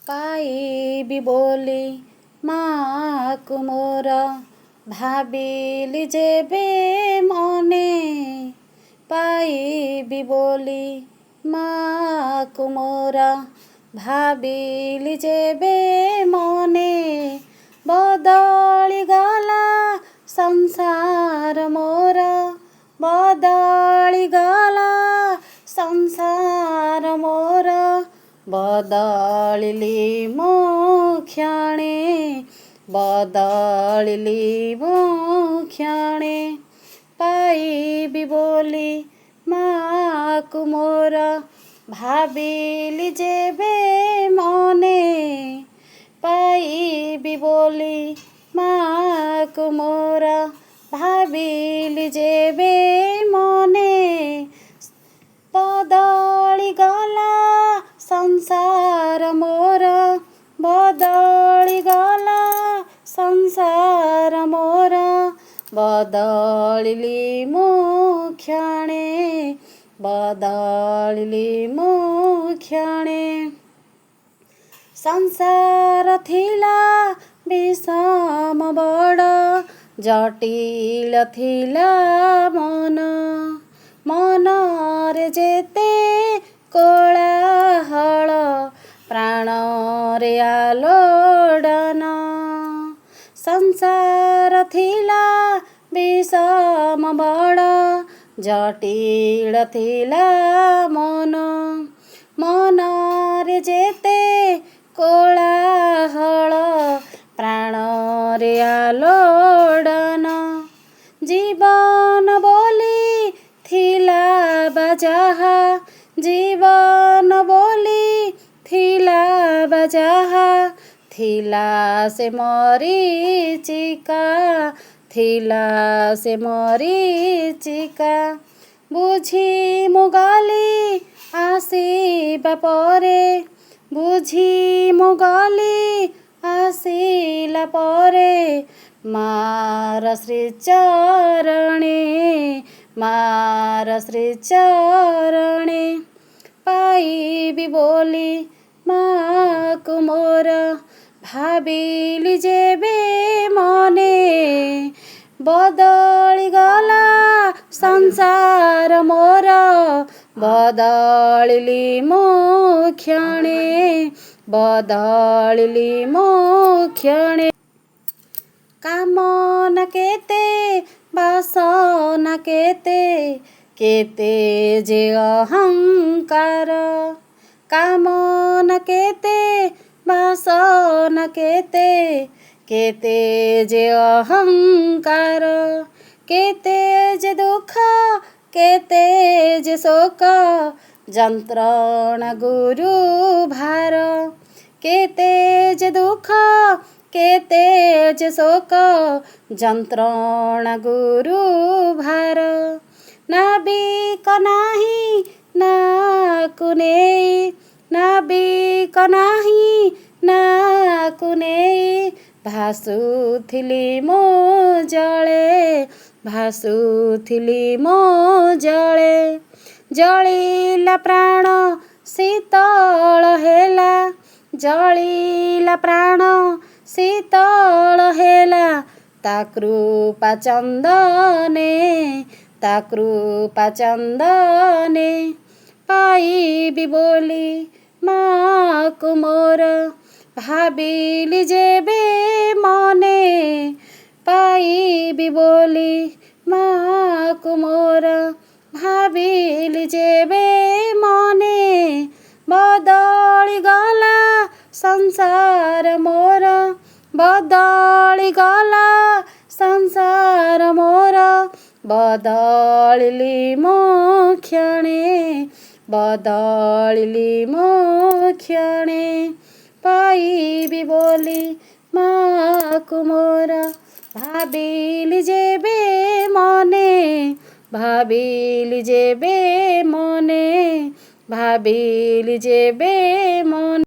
ପାଇବି ବୋଲି ମାକୁ ମୋର ଭାବିଲି ଯେବେ ମନେ, ପାଇବି ବୋଲି ମାକୁ ମୋର ଭାବିଲି ଯେବେ ମନେ, ବଦଳିଗଲା ସଂସାର ମୋର, ବଦଳିଗଲା ସଂସାର ମୋର, ବଦଳିଲି ମୁଁ କ୍ଷଣେ, ବଦଳିଲି ମୁଁ କ୍ଷଣେ, ପାଇବି ବୋଲି ମାକୁ ମୋର ଭାବିଲି ଯେବେ ମନେ, ପାଇବି ବୋଲି ମାକୁ ମୋର ଭାବିଲି ଯେବେ ମନେ, ବଦଳିଗଲା ସଂସାର ମୋର, ବଦଳିଗଲା ସଂସାର ମୋର, ବଦଳିଲି ମୁଁ କ୍ଷଣେ, ବଦଳିଲି ମୁଁ କ୍ଷଣେ, ସଂସାର ଥିଲା ବିଷମ ବଡ଼, ଜଟିଳ ଥିଲା ମନ, ମନରେ ଯେତେ କୋଳାହଳ, ପ୍ରାଣରେ ଆଲୋଡ଼ନ, ସଂସାର ଥିଲା ବିଷମ ବଡ଼, ଜଟିଳ ଥିଲା ମନ, ମନରେ ଯେତେ କୋଳାହଳ, ପ୍ରାଣରେ ଆଲୋଡ଼ନ, ଜୀବନ ବୋଲି ଥିଲା ବା ଯାହା, ଜୀବନ ବୋଲି ଥିଲା ବା ଯାହା, ଥିଲା ସେ ମରୀଚିକା, ଥିଲା ସେ ମରୀଚିକା, ବୁଝି ମୁଁ ଗଲି ଆସିବା ପରେ, ବୁଝି ମୁଁ ଗଲି ଆସିଲା ପରେ, ମାର ଶ୍ରୀଚରଣେ, ମାର ଶ୍ରୀଚରଣେ, ପାଇବି ବୋଲି ମାକୁ ମୋର ଭାବିଲି ଯେବେ ମନେ, ବଦଳିଗଲା ସଂସାର ମୋର, ବଦଳିଲି ମୁଁ କ୍ଷଣେ, ବଦଳିଲି ମୁଁ କ୍ଷଣେ, କାମନା କେତେ ବାସନା କେତେ, କେତେ ଯେ ଅହଙ୍କାର, କାମନା କେତେ ବାସନା କେତେ, କେତେ ଯେ ଅହଙ୍କାର, କେତେ ଯେ ଦୁଃଖ, କେତେ ଯେ ଶୋକ, ଯନ୍ତ୍ରଣା ଗୁରୁ ଭାର, କେତେ ଯେ ଦୁଃଖ, କେତେ ଯେ ଶୋକ, ଯନ୍ତ୍ରଣା ଗୁରୁ ଭାର, ନାବିକ ନାହିଁ ନାକୁ ନେଇ, ନାବିକ ନାହିଁ ନାକୁ ନେଇ, ଭାସୁଥିଲି ମୁଁ ଜଳେ, ଭାସୁଥିଲି ମୁଁ ଜଳେ, ଜଳିଲା ପ୍ରାଣ ଶୀତଳ ହେଲା, ଜଳିଲା ପ୍ରାଣ ଶୀତଳ ହେଲା, ତା କୃପା ଚନ୍ଦନେ, ତା କୃପା ଚନ୍ଦନେ, ପାଇବି ବୋଲି ମାକୁ ମୋର ଭାବିଲି ଯେବେ ମନେ, ପାଇବି ବୋଲି ମାକୁ ମୋର ଭାବିଲି ଯେବେ ମନେ, ବଦଳିଗଲା ସଂସାର ମୋର, ବଦଳିଗଲା ସଂସାର ମୋର, ବଦଳିଲି ମୁଁ କ୍ଷଣେ, ବଦଳିଲି ମୁଁ କ୍ଷଣେ, ପାଇବି ବୋଲି ମାକୁ ମୋର ଭାବିଲି ଯେବେ ମନେ, ଭାବିଲି ଯେବେ ମନେ, ଭାବିଲି ଯେବେ ମନେ।